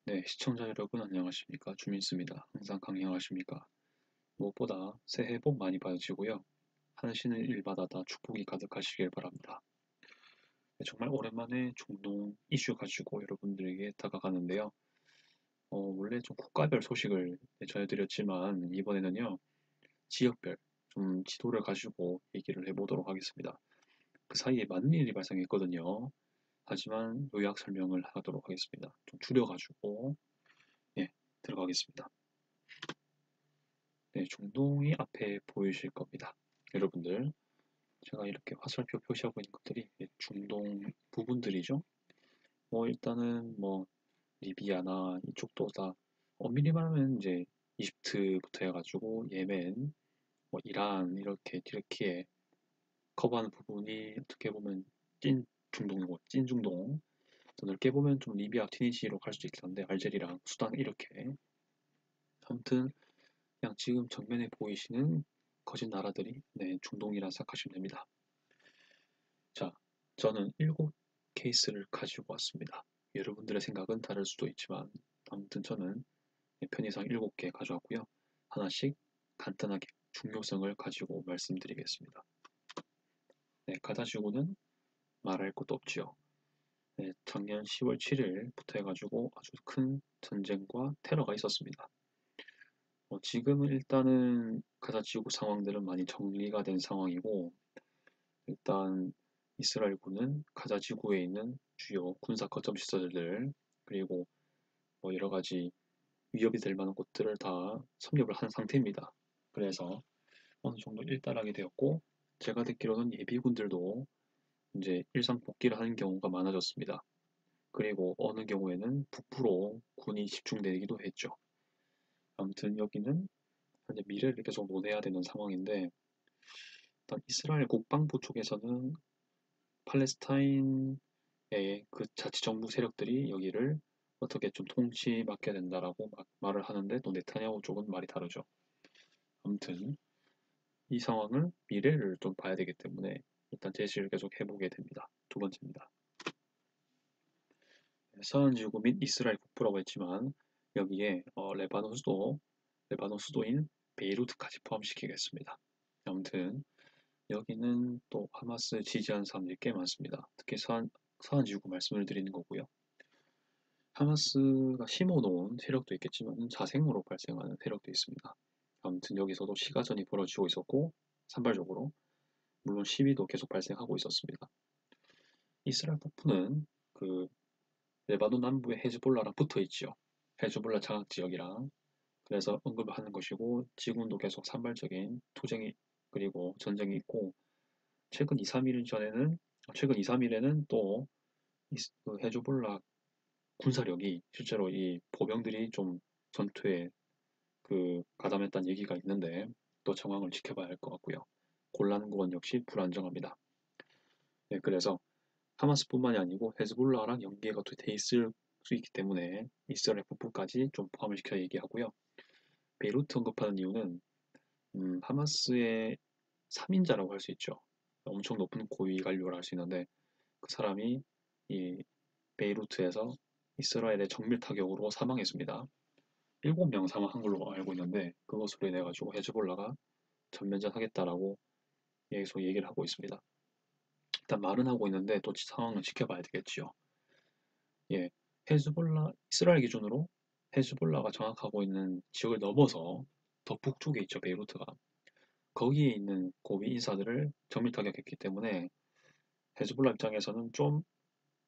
네, 시청자 여러분 안녕하십니까? 주민수입니다. 항상 강행하십니까? 무엇보다 새해 복 많이 받으시고요. 하시는 일마다 다 축복이 가득하시길 바랍니다. 네, 정말 오랜만에 중동 이슈 가지고 여러분들에게 다가가는데요. 원래 좀 국가별 소식을 전해드렸지만 이번에는요, 지역별 좀 지도를 가지고 얘기를 해보도록 하겠습니다. 그 사이에 많은 일이 발생했거든요. 하지만 요약 설명을 하도록 하겠습니다. 좀 줄여가지고 예, 들어가겠습니다. 네, 중동이 앞에 보이실 겁니다. 여러분들, 제가 이렇게 화살표 표시하고 있는 것들이 중동 부분들이죠. 일단은 리비아나 이쪽도 다 엄밀히 말하면 이제 이집트부터 해가지고 예멘, 이란 이렇게 튀르키예 커버하는 부분이 어떻게 보면 찐 중동이고 찐 중동. 더 넓게 보면 좀 리비아, 튀니지로 갈 수도 있긴 한데 알제리랑 수단 이렇게. 아무튼 그냥 지금 정면에 보이시는 거진 나라들이 네, 중동이라 생각하시면 됩니다. 자, 저는 7케이스를 가지고 왔습니다. 여러분들의 생각은 다를 수도 있지만 아무튼 저는 편의상 7개 가져왔고요. 하나씩 간단하게 중요성을 가지고 말씀드리겠습니다. 네, 가자지구는 말할 것도 없지요. 네, 작년 10월 7일부터 해가지고 아주 큰 전쟁과 테러가 있었습니다. 지금은 일단은 가자지구 상황들은 많이 정리가 된 상황이고 일단 이스라엘군은 가자 지구에 있는 주요 군사 거점 시설들 그리고 여러 가지 위협이 될 만한 곳들을 다 섭렵을 한 상태입니다. 그래서 어느 정도 일단하게 되었고 제가 듣기로는 예비군들도 이제 일상 복귀를 하는 경우가 많아졌습니다. 그리고 어느 경우에는 북부로 군이 집중되기도 했죠. 아무튼 여기는 현재 미래를 계속 논해야 되는 상황인데 일단 이스라엘 국방부 쪽에서는 팔레스타인의 그 자치정부 세력들이 여기를 어떻게 좀 통치받게 된다라고 막 말을 하는데 또 네타냐후 쪽은 말이 다르죠. 아무튼 이 상황을 미래를 좀 봐야 되기 때문에 일단 제시를 계속 해보게 됩니다. 두 번째입니다. 서한지구 및 이스라엘 국부라고 했지만 여기에 레바논 수도인 베이루트까지 포함시키겠습니다. 아무튼 여기는 또 하마스 지지하는 사람들이 꽤 많습니다. 특히 서한지구 말씀을 드리는 거고요. 하마스가 심어놓은 세력도 있겠지만 자생으로 발생하는 세력도 있습니다. 아무튼 여기서도 시가전이 벌어지고 있었고 산발적으로 물론 시위도 계속 발생하고 있었습니다. 이스라엘 북부는 그 레바논 남부의 헤즈볼라랑 붙어 있지요. 헤즈볼라 장악 지역이랑 그래서 언급을 하는 것이고 지금도 계속 산발적인 투쟁이 그리고 전쟁이 있고 최근 2, 3일에는 또 그 헤즈볼라 군사력이 실제로 이 보병들이 좀 전투에 가담했다는 얘기가 있는데 또 정황을 지켜봐야 할 것 같고요. 골란 구원 역시 불안정합니다. 네, 그래서 하마스뿐만이 아니고 헤즈볼라랑 연계가 돼 있을 수 있기 때문에 이스라엘 북부까지 좀 포함을 시켜 얘기하고요. 베이루트 언급하는 이유는 하마스의 3인자라고 할 수 있죠. 엄청 높은 고위 관료를 할 수 있는데 그 사람이 이 베이루트에서 이스라엘의 정밀 타격으로 사망했습니다. 7명 사망한 걸로 알고 있는데 그것으로 인해 가지고 헤즈볼라가 전면전 하겠다라고 계속 얘기를 하고 있습니다. 일단 말은 하고 있는데 또 상황을 지켜봐야 되겠지요. 예, 이스라엘 기준으로 헤즈볼라가 장악하고 있는 지역을 넘어서 더 북쪽에 있죠, 베이루트가. 거기에 있는 고위 인사들을 정밀 타격했기 때문에 헤즈볼라 입장에서는 좀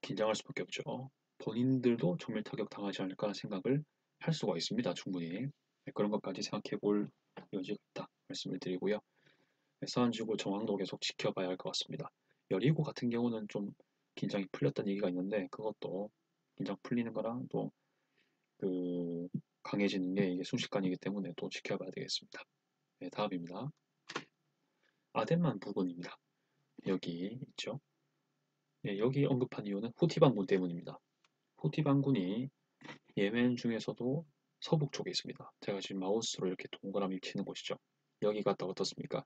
긴장할 수밖에 없죠. 본인들도 정밀 타격 당하지 않을까 생각을 할 수가 있습니다, 충분히. 네, 그런 것까지 생각해 볼 여지가 있다 말씀을 드리고요. 사안지구 정황도 계속 지켜봐야 할 것 같습니다. 여리고 같은 경우는 좀 긴장이 풀렸다는 얘기가 있는데 그것도 긴장 풀리는 거랑 또 그 강해지는 게 이게 순식간이기 때문에 또 지켜봐야 되겠습니다. 네, 다음입니다. 아덴만 부근입니다. 여기 있죠. 네, 여기 언급한 이유는 후티 반군 때문입니다. 후티 반군이 예멘 중에서도 서북 쪽에 있습니다. 제가 지금 마우스로 이렇게 동그라미 치는 곳이죠. 여기가 또 어떻습니까?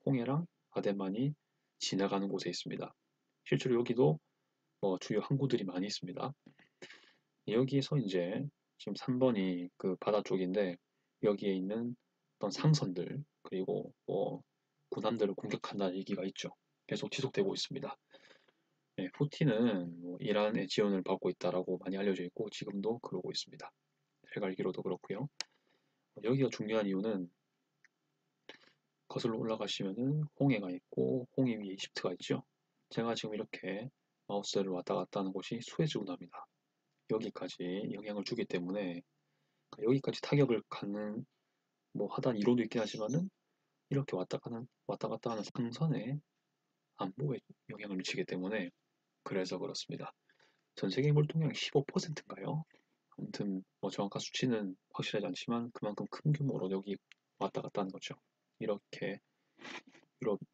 홍해랑 아덴만이 지나가는 곳에 있습니다. 실제로 여기도 주요 항구들이 많이 있습니다. 여기에서 이제 지금 3번이 그 바다 쪽인데 여기에 있는 어떤 상선들 그리고 뭐 군함들을 공격한다는 얘기가 있죠. 계속 지속되고 있습니다. 네, 후티는 뭐 이란의 지원을 받고 있다라고 많이 알려져 있고 지금도 그러고 있습니다. 제가 알기로도 그렇고요. 여기가 중요한 이유는 거슬러 올라가시면은 홍해가 있고 홍해 위에 이집트가 있죠. 제가 지금 이렇게 마우스를 왔다 갔다 하는 곳이 수에즈 운하입니다. 여기까지 영향을 주기 때문에 여기까지 타격을 가는 뭐 하단 이론도 있긴 하지만은 이렇게 왔다 갔다 하는 상선의 안보에 영향을 미치기 때문에 그래서 그렇습니다. 전 세계 물동량 15%인가요? 아무튼 뭐 정확한 수치는 확실하지 않지만 그만큼 큰 규모로 여기 왔다 갔다 하는 거죠. 이렇게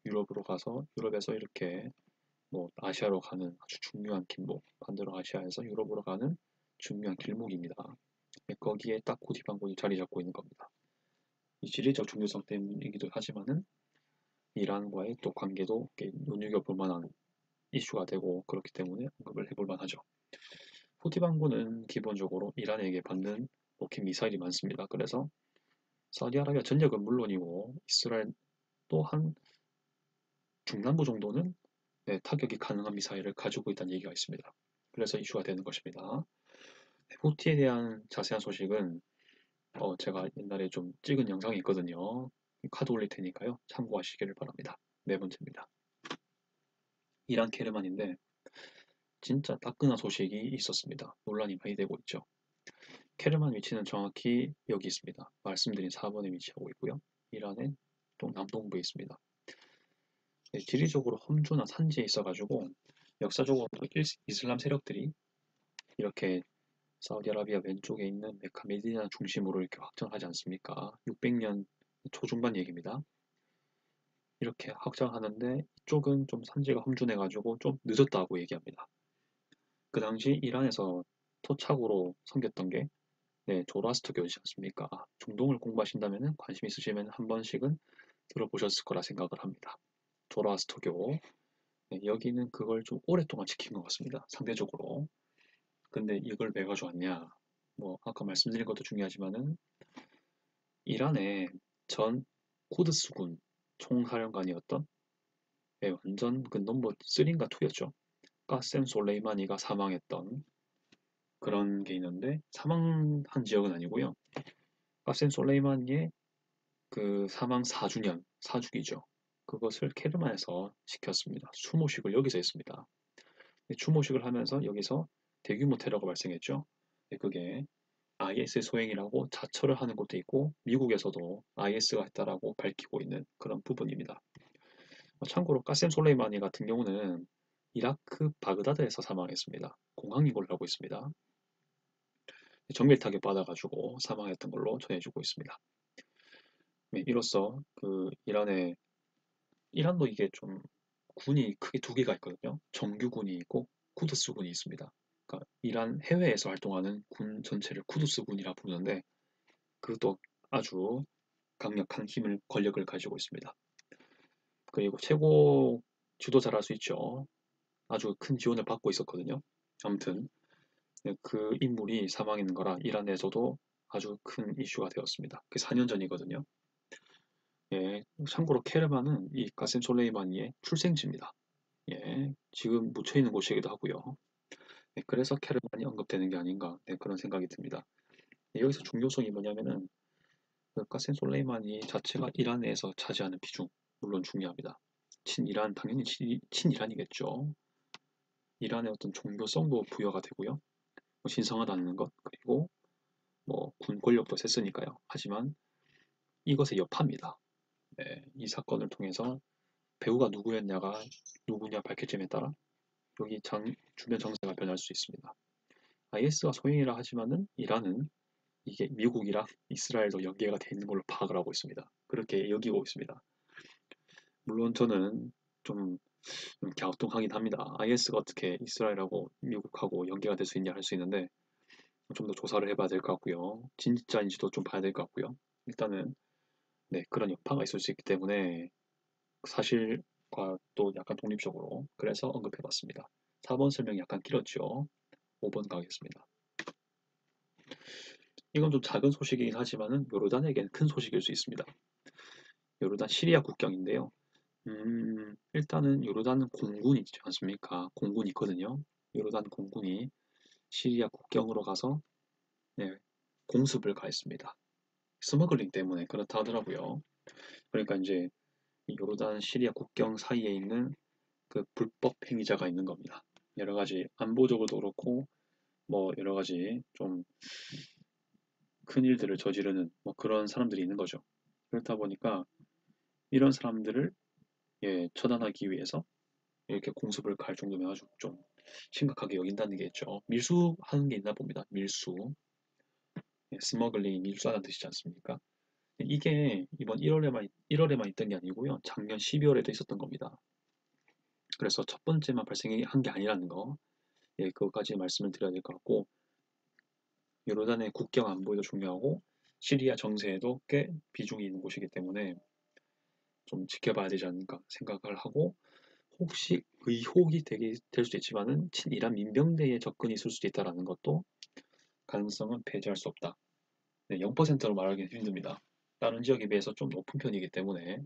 유럽으로 가서 유럽에서 이렇게 뭐 아시아로 가는 아주 중요한 길목, 반대로 아시아에서 유럽으로 가는 중요한 길목입니다. 네, 거기에 딱 고디반군이 자리 잡고 있는 겁니다. 이 지리적 중요성 때문이기도 하지만은 이란과의 또 관계도 눈여겨볼 만한 이슈가 되고 그렇기 때문에 언급을 해볼 만하죠. 후티 반군은 기본적으로 이란에게 받는 로켓 미사일이 많습니다. 그래서 사우디아라비아 전역은 물론이고 이스라엘 또한 중남부 정도는 네, 타격이 가능한 미사일을 가지고 있다는 얘기가 있습니다. 그래서 이슈가 되는 것입니다. 후티에 대한 자세한 소식은 제가 옛날에 좀 찍은 영상이 있거든요. 카드 올릴 테니까요. 참고하시기를 바랍니다. 네 번째입니다. 이란 케르만인데 진짜 따끈한 소식이 있었습니다. 논란이 많이 되고 있죠. 케르만 위치는 정확히 여기 있습니다. 말씀드린 4번에 위치하고 있고요. 이란의 남동부에 있습니다. 네, 지리적으로 험준한 산지에 있어가지고 역사적으로 이슬람 세력들이 이렇게 사우디아라비아 왼쪽에 있는 메카 메디나 중심으로 이렇게 확장하지 않습니까? 600년 초중반 얘기입니다. 이렇게 확장하는데 이쪽은 좀 산지가 험준해가지고 좀 늦었다고 얘기합니다. 그 당시 이란에서 토착으로 섬겼던 게 네, 조라스터교지 않습니까? 중동을 공부하신다면 관심 있으시면 한 번씩은 들어보셨을 거라 생각을 합니다. 조라스터교. 네, 여기는 그걸 좀 오랫동안 지킨 것 같습니다. 상대적으로. 근데 이걸 왜 가져왔냐? 뭐 아까 말씀드린 것도 중요하지만은 이란의 전 쿠드스군 총사령관이었던 네, 완전 그 넘버 3인가 2였죠. 까셈 솔레이마니가 사망했던 그런 게 있는데 사망한 지역은 아니고요. 까셈 솔레이마니의 그 사망 4주년, 사주기죠. 그것을 케르만에서 시켰습니다. 추모식을 여기서 했습니다. 추모식을 하면서 여기서 대규모 테러가 발생했죠. 그게 IS 소행이라고 자처를 하는 곳도 있고 미국에서도 IS가 했다라고 밝히고 있는 그런 부분입니다. 참고로 까셈 솔레이마니 같은 경우는 이라크 바그다드에서 사망했습니다. 공항 이골을 하고 있습니다. 정밀 타격 받아가지고 사망했던 걸로 전해지고 있습니다. 네, 이로써 그 이란도 이게 좀 군이 크게 두 개가 있거든요. 정규군이 있고 쿠드스군이 있습니다. 그러니까 이란 해외에서 활동하는 군 전체를 쿠드스군이라 부르는데 그것도 아주 강력한 힘을 권력을 가지고 있습니다. 그리고 최고 지도자랄 수 있죠. 아주 큰 지원을 받고 있었거든요. 아무튼 네, 그 인물이 사망했는 거라 이란에서도 아주 큰 이슈가 되었습니다. 그게 4년 전이거든요. 예, 참고로 케르만은 이 가셈 솔레이마니의 출생지입니다. 예, 지금 묻혀 있는 곳이기도 하고요. 네, 그래서 케르만이 언급되는 게 아닌가 네, 그런 생각이 듭니다. 네, 여기서 중요성이 뭐냐면은 그 가셈 솔레이마니 자체가 이란에서 차지하는 비중 물론 중요합니다. 친이란 당연히 친이란이겠죠. 이란의 어떤 종교성도 부여가 되고요. 뭐 신성하다는 것 그리고 뭐 군 권력도 셌으니까요. 하지만 이것의 여파입니다. 네, 이 사건을 통해서 배우가 누구냐 밝혀짐에 따라 여기 주변 정세가 변할 수 있습니다. IS가 소행이라 하지만은 이란은 이게 미국이랑 이스라엘도 연계가 돼 있는 걸로 파악을 하고 있습니다. 그렇게 여기고 있습니다. 물론 저는 좀 갸우뚱하긴 합니다. IS가 어떻게 이스라엘하고 미국하고 연계가 될 수 있냐 할 수 있는데 좀 더 조사를 해봐야 될 것 같고요. 진짜인지도 좀 봐야 될 것 같고요. 일단은 네, 그런 여파가 있을 수 있기 때문에 사실과 또 약간 독립적으로 그래서 언급해봤습니다. 4번 설명이 약간 길었죠. 5번 가겠습니다. 이건 좀 작은 소식이긴 하지만은 요르단에게는 큰 소식일 수 있습니다. 요르단 시리아 국경인데요. 일단은 요르단은 공군이 있지 않습니까? 공군이 있거든요. 요르단 공군이 시리아 국경으로 가서 네, 공습을 가했습니다. 스머글링 때문에 그렇다 하더라고요. 그러니까 이제 이 요르단 시리아 국경 사이에 있는 그 불법 행위자가 있는 겁니다. 여러 가지 안보적으로도 그렇고 뭐 여러 가지 좀 큰 일들을 저지르는 뭐 그런 사람들이 있는 거죠. 그렇다 보니까 이런 사람들을 처단하기 위해서 이렇게 공습을 갈 정도면 아주 좀 심각하게 여긴다는 게 있죠. 밀수하는 게 있나 봅니다. 밀수. 스머글링이 밀수하는 뜻이지 않습니까? 이게 이번 1월에만 있던 게 아니고요. 작년 12월에도 있었던 겁니다. 그래서 첫 번째만 발생한 게 아니라는 거. 그것까지 말씀을 드려야 될 것 같고, 요르단의 국경 안보에도 중요하고, 시리아 정세에도 꽤 비중이 있는 곳이기 때문에 좀 지켜봐야 되지 않을까 생각을 하고, 혹시 의혹이 될 수도 있지만은 친이란 민병대에 접근이 있을 수도 있다라는 것도 가능성은 배제할 수 없다. 네, 0%로 말하기는 힘듭니다. 다른 지역에 비해서 좀 높은 편이기 때문에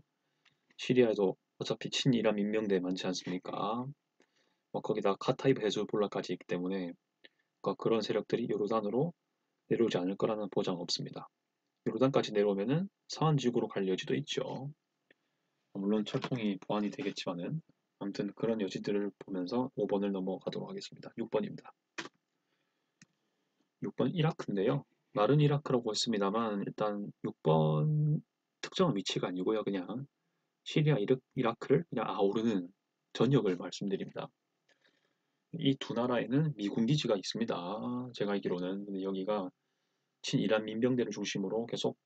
시리아에도 어차피 친이란 민병대 많지 않습니까? 거기다 카타이브 헤즈볼라까지 있기 때문에 그런 세력들이 요르단으로 내려오지 않을 거라는 보장은 없습니다. 요르단까지 내려오면은 상한지구로 갈 여지도 있죠. 물론 철통이 보완이 되겠지만은 아무튼 그런 여지들을 보면서 5번을 넘어가도록 하겠습니다. 6번입니다. 6번 이라크인데요. 말은 이라크라고 했습니다만 일단 6번 특정한 위치가 아니고요. 그냥 시리아 이라크를 그냥 아우르는 전역을 말씀드립니다. 이 두 나라에는 미군 기지가 있습니다. 제가 알기로는 근데 여기가 친이란 민병대를 중심으로 계속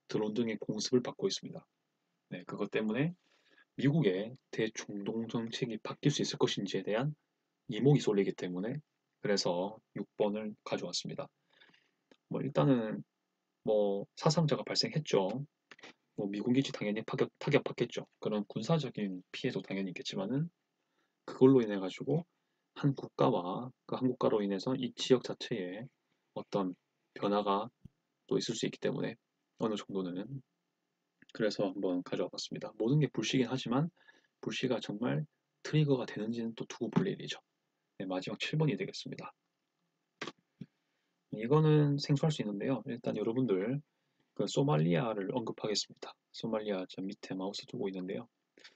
드론 등의 공습을 받고 있습니다. 네, 그것 때문에 미국의 대중동 정책이 바뀔 수 있을 것인지에 대한 이목이 쏠리기 때문에 그래서 6번을 가져왔습니다. 일단은 사상자가 발생했죠. 미군 기지 당연히 타격받겠죠. 그런 군사적인 피해도 당연히 있겠지만은 그걸로 인해 가지고 한 국가와 그 한 국가로 인해서 이 지역 자체에 어떤 변화가 또 있을 수 있기 때문에 어느 정도는 그래서 한번 가져와 봤습니다. 모든 게 불씨긴 하지만 불씨가 정말 트리거가 되는지는 또 두고 볼 일이죠. 네, 마지막 7번이 되겠습니다. 이거는 생소할 수 있는데요. 일단 여러분들 그 소말리아를 언급하겠습니다. 소말리아 저 밑에 마우스 두고 있는데요.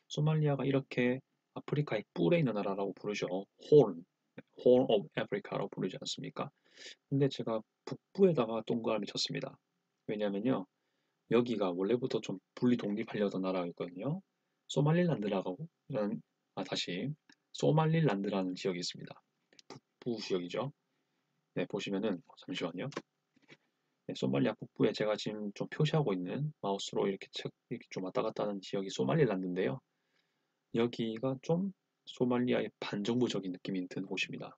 소말리아가 이렇게 아프리카의 뿔에 있는 나라라고 부르죠. Horn of Africa라고 부르지 않습니까? 근데 제가 북부에다가 동그라미 쳤습니다. 왜냐면요. 여기가 원래부터 좀 분리 독립하려던 나라였거든요. 소말릴란드라고 라는 다시 소말릴란드라는 지역이 있습니다. 북부 지역이죠. 네, 보시면은 잠시만요. 네, 소말리아 북부에 제가 지금 좀 표시하고 있는 마우스로 이렇게 좀 왔다 갔다 하는 지역이 소말릴란드인데요. 여기가 좀 소말리아의 반정부적인 느낌이 드는 곳입니다.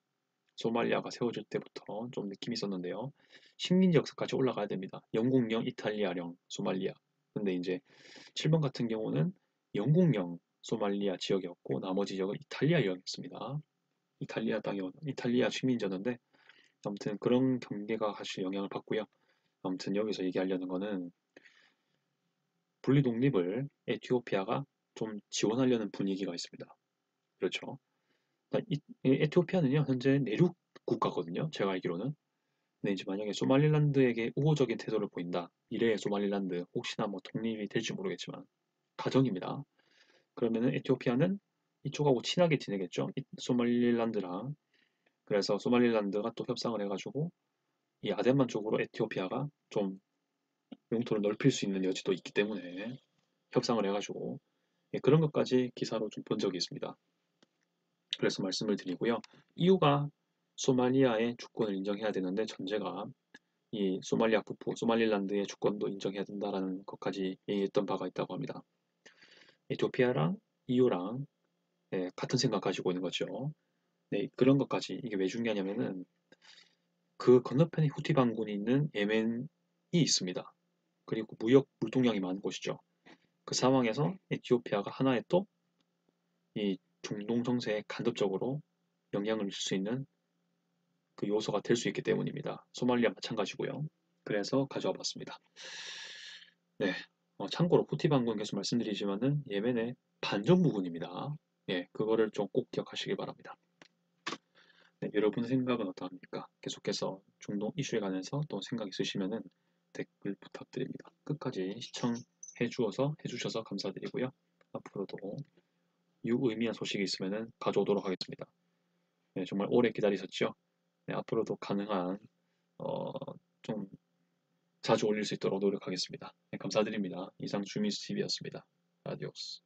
소말리아가 세워질 때부터 좀 느낌이 있었는데요. 식민지 역사까지 올라가야 됩니다. 영국령, 이탈리아령, 소말리아. 근데 이제 7번 같은 경우는 영국령 소말리아 지역이었고 나머지 지역은 이탈리아령이었습니다. 이탈리아 식민지였는데 아무튼 그런 경계가 사실 영향을 받고요. 아무튼 여기서 얘기하려는 거는 분리 독립을 에티오피아가 좀 지원하려는 분위기가 있습니다. 그렇죠. 에티오피아는요 현재 내륙 국가거든요. 제가 알기로는. 근데 이제 만약에 소말릴란드에게 우호적인 태도를 보인다. 이래 소말릴란드 혹시나 독립이 될지 모르겠지만 가정입니다. 그러면은 에티오피아는 이쪽하고 친하게 지내겠죠. 소말릴란드랑. 그래서 소말릴란드가 또 협상을 해가지고 이 아덴만 쪽으로 에티오피아가 좀 영토를 넓힐 수 있는 여지도 있기 때문에 협상을 해가지고 그런 것까지 기사로 좀 본 적이 있습니다. 그래서 말씀을 드리고요. 이유가 소말리아의 주권을 인정해야 되는데 전제가 이 소말리아 북부, 소말릴란드의 주권도 인정해야 된다라는 것까지 얘기했던 바가 있다고 합니다. 에티오피아랑 EU랑 같은 생각 가지고 있는 거죠. 네, 그런 것까지 이게 왜 중요하냐면은 그 건너편에 후티 반군이 있는 예멘이 있습니다. 그리고 무역 물동량이 많은 곳이죠. 그 상황에서 에티오피아가 하나의 또 이 중동 정세에 간접적으로 영향을 줄 수 있는 그 요소가 될 수 있기 때문입니다. 소말리아 마찬가지고요. 그래서 가져와 봤습니다. 네. 참고로 후티 반군 계속 말씀드리지만은 예멘의 반전 부군입니다. 예, 그거를 좀 꼭 기억하시기 바랍니다. 네, 여러분 생각은 어떠합니까? 계속해서 중동 이슈에 관해서 또 생각 있으시면은 댓글 부탁드립니다. 끝까지 해주셔서 감사드리고요. 앞으로도 유의미한 소식이 있으면은 가져오도록 하겠습니다. 네, 정말 오래 기다리셨죠? 네, 앞으로도 가능한 어, 좀 자주 올릴 수 있도록 노력하겠습니다. 네, 감사드립니다. 이상 주미스 TV였습니다. 아디오스.